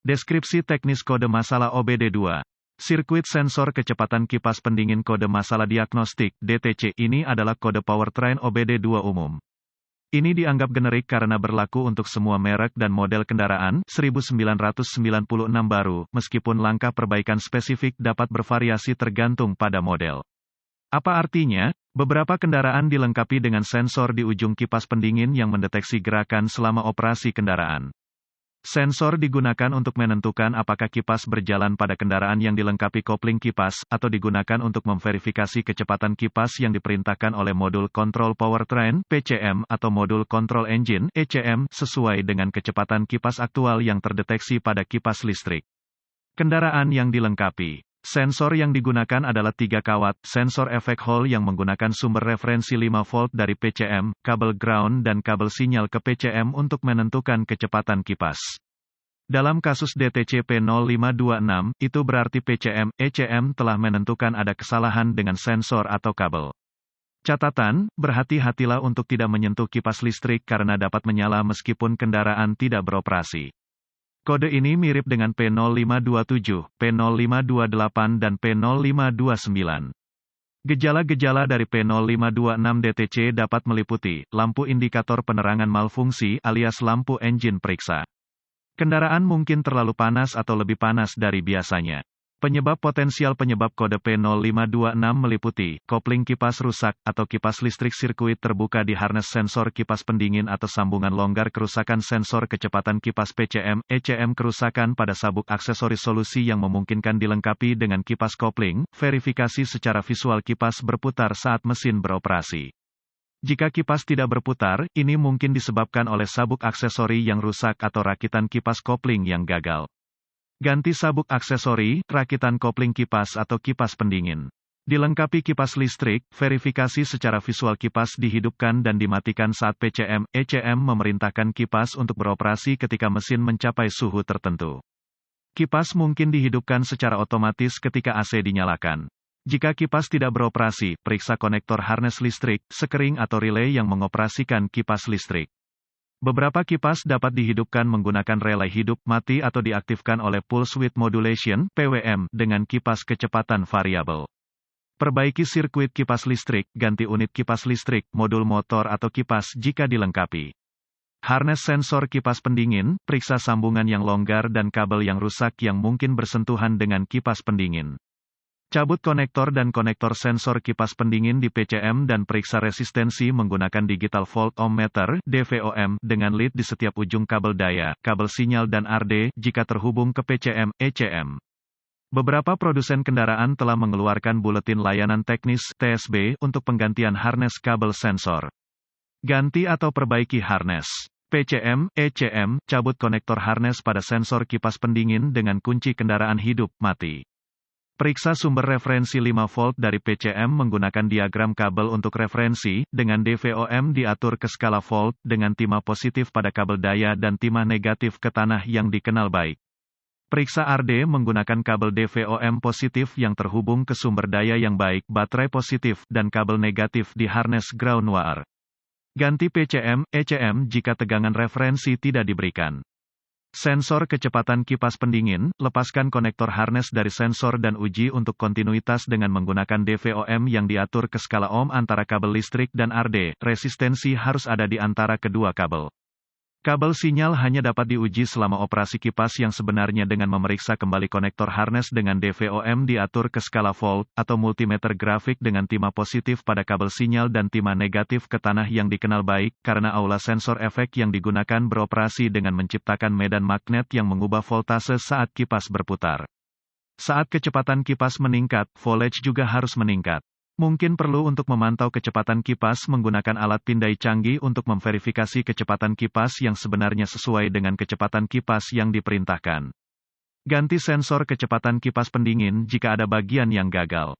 Deskripsi teknis kode masalah OBD2. Sirkuit sensor kecepatan kipas pendingin kode masalah diagnostik (DTC) ini adalah kode powertrain OBD2 umum. Ini dianggap generik karena berlaku untuk semua merek dan model kendaraan, 1996 baru, meskipun langkah perbaikan spesifik dapat bervariasi tergantung pada model. Apa artinya? Beberapa kendaraan dilengkapi dengan sensor di ujung kipas pendingin yang mendeteksi gerakan selama operasi kendaraan. Sensor digunakan untuk menentukan apakah kipas berjalan pada kendaraan yang dilengkapi kopling kipas, atau digunakan untuk memverifikasi kecepatan kipas yang diperintahkan oleh modul kontrol powertrain (PCM) atau modul kontrol engine (ECM) sesuai dengan kecepatan kipas aktual yang terdeteksi pada kipas listrik. Kendaraan yang dilengkapi. Sensor yang digunakan adalah 3 kawat, sensor efek Hall yang menggunakan sumber referensi 5 volt dari PCM, kabel ground dan kabel sinyal ke PCM untuk menentukan kecepatan kipas. Dalam kasus DTC P0526, itu berarti PCM, ECM telah menentukan ada kesalahan dengan sensor atau kabel. Catatan, berhati-hatilah untuk tidak menyentuh kipas listrik karena dapat menyala meskipun kendaraan tidak beroperasi. Kode ini mirip dengan P0527, P0528 dan P0529. Gejala-gejala dari P0526 DTC dapat meliputi, lampu indikator penerangan malfungsi alias lampu engine periksa. Kendaraan mungkin terlalu panas atau lebih panas dari biasanya. Penyebab potensial penyebab kode P0526 meliputi, kopling kipas rusak, atau kipas listrik sirkuit terbuka di harness sensor kipas pendingin atau sambungan longgar kerusakan sensor kecepatan kipas PCM, ECM kerusakan pada sabuk aksesoris solusi yang memungkinkan dilengkapi dengan kipas kopling, verifikasi secara visual kipas berputar saat mesin beroperasi. Jika kipas tidak berputar, ini mungkin disebabkan oleh sabuk aksesori yang rusak atau rakitan kipas kopling yang gagal. Ganti sabuk aksesori, rakitan kopling kipas atau kipas pendingin. Dilengkapi kipas listrik, verifikasi secara visual kipas dihidupkan dan dimatikan saat PCM, ECM memerintahkan kipas untuk beroperasi ketika mesin mencapai suhu tertentu. Kipas mungkin dihidupkan secara otomatis ketika AC dinyalakan. Jika kipas tidak beroperasi, periksa konektor harness listrik, sekering atau relay yang mengoperasikan kipas listrik. Beberapa kipas dapat dihidupkan menggunakan relay hidup, mati atau diaktifkan oleh pulse width modulation (PWM) dengan kipas kecepatan variabel. Perbaiki sirkuit kipas listrik, ganti unit kipas listrik, modul motor atau kipas jika dilengkapi. Harness sensor kipas pendingin, periksa sambungan yang longgar dan kabel yang rusak yang mungkin bersentuhan dengan kipas pendingin. Cabut konektor dan konektor sensor kipas pendingin di PCM dan periksa resistensi menggunakan digital volt ohmmeter (DVOM) dengan lead di setiap ujung kabel daya, kabel sinyal dan RD jika terhubung ke PCM, ECM. Beberapa produsen kendaraan telah mengeluarkan buletin layanan teknis (TSB) untuk penggantian harness kabel sensor. Ganti atau perbaiki harness PCM, ECM, cabut konektor harness pada sensor kipas pendingin dengan kunci kendaraan hidup, mati. Periksa sumber referensi 5 volt dari PCM menggunakan diagram kabel untuk referensi, dengan DVOM diatur ke skala volt, dengan timah positif pada kabel daya dan timah negatif ke tanah yang dikenal baik. Periksa RD menggunakan kabel DVOM positif yang terhubung ke sumber daya yang baik, baterai positif, dan kabel negatif di harness ground wire. Ganti PCM, ECM jika tegangan referensi tidak diberikan. Sensor kecepatan kipas pendingin, lepaskan konektor harness dari sensor dan uji untuk kontinuitas dengan menggunakan DVOM yang diatur ke skala ohm antara kabel listrik dan RD. Resistensi harus ada di antara kedua kabel. Kabel sinyal hanya dapat diuji selama operasi kipas yang sebenarnya dengan memeriksa kembali konektor harness dengan DVOM diatur ke skala volt, atau multimeter grafik dengan timah positif pada kabel sinyal dan timah negatif ke tanah yang dikenal baik, karena aula sensor efek yang digunakan beroperasi dengan menciptakan medan magnet yang mengubah voltase saat kipas berputar. Saat kecepatan kipas meningkat, voltage juga harus meningkat. Mungkin perlu untuk memantau kecepatan kipas menggunakan alat pindai canggih untuk memverifikasi kecepatan kipas yang sebenarnya sesuai dengan kecepatan kipas yang diperintahkan. Ganti sensor kecepatan kipas pendingin jika ada bagian yang gagal.